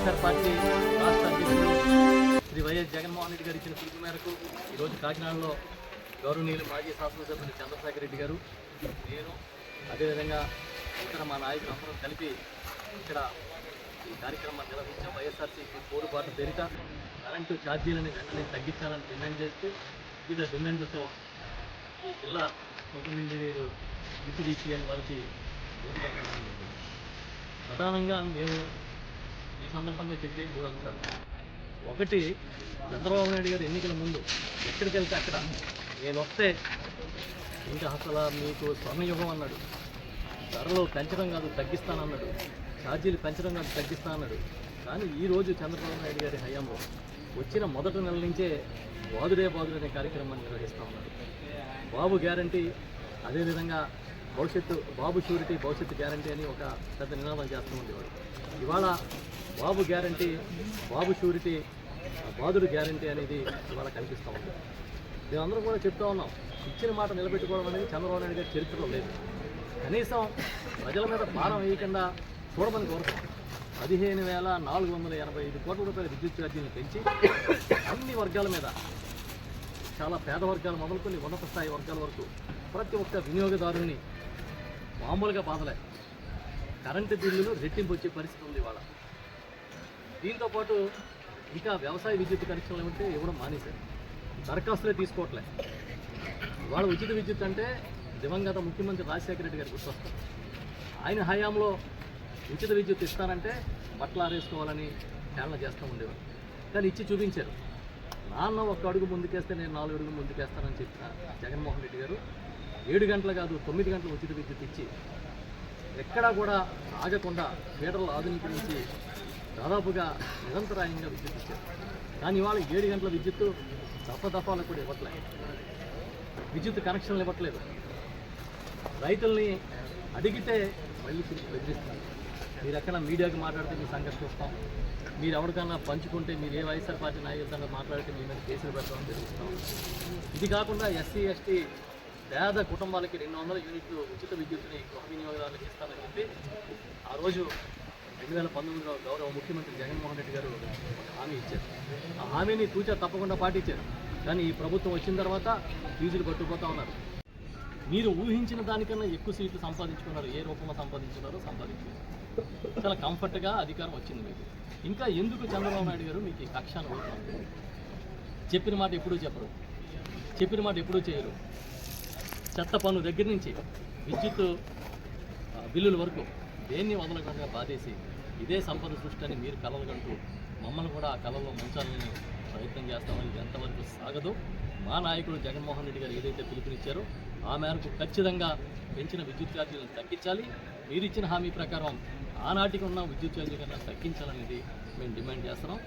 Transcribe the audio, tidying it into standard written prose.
YSR party రాష్ట్ర అధ్యక్షుడు Shri YS Jaganmohan Reddy గారు ఇచ్చిన పిలుపు మేరకు ఈరోజు కాకినాడలో గౌరవనీయులు మాజీ శాసనసభ్యులు చంద్రశేఖర్ రెడ్డి గారు, నేను అదేవిధంగా ఇతర మా నాయకులు అందరం కలిపి ఇక్కడ ఈ కార్యక్రమాన్ని నిర్వహించాం. వైఎస్ఆర్సీపీ పోరుబాటు పేరిట కరెంటు ఛార్జీలను వెంటనే తగ్గించాలని డిమాండ్ చేస్తూ వివిధ డిమాండ్లతో ఈ జిల్లా ముఖ్య ఇంజనీరు విపిడిసిఎల్ వారికి ప్రధానంగా మేము ఈ సందర్భంగా చెప్పేది మూడు అంశాలు. ఒకటి, చంద్రబాబు నాయుడు గారు ఎన్నికల ముందు ఎక్కడికి వెళ్తే అక్కడ నేను వస్తే ఇంకా అసలు మీకు స్వర్ణయుగం అన్నాడు, ధరలు పెంచడం కాదు తగ్గిస్తానన్నాడు, ఛార్జీలు పెంచడం కాదు తగ్గిస్తానన్నాడు. కానీ ఈరోజు చంద్రబాబు నాయుడు గారి హయాంలో వచ్చిన మొదటి నెల నుంచే బాదుడే అనే కార్యక్రమాన్ని నిర్వహిస్తూ ఉన్నాడు. బాబు గ్యారంటీ, అదేవిధంగా బాబు షూరిటీ భవిష్యత్తు గ్యారంటీ అని ఒక పెద్ద నినాదం చేస్తూ ఉండేవాడు. ఇవాళ బాబు గ్యారంటీ, బాబు షూరిటీ, బాదుడు గ్యారంటీ అనేది ఇవాళ కనిపిస్తూ ఉంది. మేమందరం కూడా చెప్తా ఉన్నాం, ఇచ్చిన మాట నిలబెట్టుకోవడం అనేది చంద్రబాబు నాయుడు గారి చరిత్రలో లేదు. కనీసం ప్రజల మీద భారం వేయకుండా చూడమని కోరుతాం. 15,485 కోట్ల రూపాయల విద్యుత్ ఛార్జీలను పెంచి అన్ని వర్గాల మీద, చాలా పేద వర్గాలు మొదలుకొని ఉన్నత స్థాయి వర్గాల వరకు ప్రతి ఒక్క వినియోగదారుని మామూలుగా బాధలే. కరెంటు బిల్లులు రెట్టింపు వచ్చే పరిస్థితి ఉంది ఇవాళ. దీంతోపాటు ఇంకా వ్యవసాయ విద్యుత్ కనెక్షన్లు ఏమంటే ఇవ్వడం మానేశారు, దరఖాస్తులే తీసుకోవట్లే. ఇవాళ ఉచిత విద్యుత్ అంటే దివంగత ముఖ్యమంత్రి రాజశేఖర రెడ్డి గారు గుర్తొస్తారు. ఆయన హయాంలో ఉచిత విద్యుత్ ఇస్తానంటే బట్టలు ఆరేసుకోవాలని హేళన చేస్తూ ఉండేవారు. కానీ ఇచ్చి చూపించారు. నాన్న ఒక్క అడుగు ముందుకేస్తే నేను 4 అడుగులు ముందుకేస్తానని చెప్పిన జగన్మోహన్ రెడ్డి గారు 7 గంటలు కాదు 9 గంటలు ఉచిత విద్యుత్ ఇచ్చి ఎక్కడా కూడా ఆగకుండా ఫీడర్లు ఆధునీకరించి దాదాపుగా నిరంతరాయంగా విద్యుత్ ఇచ్చారు. కానీ ఇవాళ 7 గంటల విద్యుత్తు దఫాలకు కూడా ఇవ్వట్లేదు, విద్యుత్ కనెక్షన్లు ఇవ్వట్లేదు. రైతుల్ని అడిగితే మళ్ళీ బెదిరిస్తున్నారు. మీరు ఎక్కడ మీడియాకి మాట్లాడితే మీ సంగతి చూస్తాం, మీరు ఎవరికన్నా పంచుకుంటే, మీరు ఏ వైఎస్ఆర్ పార్టీ నాయకులతో మాట్లాడితే మీ మీద కేసులు పెడతామని తెలుస్తాం. ఇది కాకుండా ఎస్సీ ఎస్టీ పేద కుటుంబాలకి 200 యూనిట్లు ఉచిత విద్యుత్తుని గృహ వినియోగదారులకు ఇస్తానని చెప్పి ఆ రోజు 2019లో గౌరవ ముఖ్యమంత్రి జగన్మోహన్ రెడ్డి గారు హామీ ఇచ్చారు. ఆ హామీని తూచా తప్పకుండా పాటించారు. కానీ ఈ ప్రభుత్వం వచ్చిన తర్వాత ఫీజులు పట్టుకుపోతూ ఉన్నారు. మీరు ఊహించిన దానికన్నా ఎక్కువ సీట్లు సంపాదించుకున్నారు. ఏ రూపంలో సంపాదించుకున్నారో సంపాదించుకున్నారు. చాలా కంఫర్ట్గా అధికారం వచ్చింది మీకు. ఇంకా ఎందుకు చంద్రబాబు నాయుడు గారు మీకు ఈ కక్షాన్ని వదులుతున్నారు? చెప్పిన మాట ఎప్పుడూ చెప్పరు, చెప్పిన మాట ఎప్పుడూ చేయరు. చెత్త పన్ను దగ్గర నుంచి విద్యుత్ బిల్లుల వరకు దేన్ని వదలకుండా బాధేసి ఇదే సంపద సృష్టి అని మీరు కలలు కంటూ మమ్మల్ని కూడా ఆ కళల్లో ముంచాలని ప్రయత్నం చేస్తామని ఎంతవరకు సాగదు. మా నాయకుడు జగన్మోహన్ రెడ్డి గారు ఏదైతే పిలుపునిచ్చారో ఆ మేరకు ఖచ్చితంగా పెంచిన విద్యుత్ ఛార్జీలను తగ్గించాలి. మీరు ఇచ్చిన హామీ ప్రకారం ఆనాటికి ఉన్న విద్యుత్ ఛార్జీ కన్నా తగ్గించాలనేది మేము డిమాండ్ చేస్తున్నాం.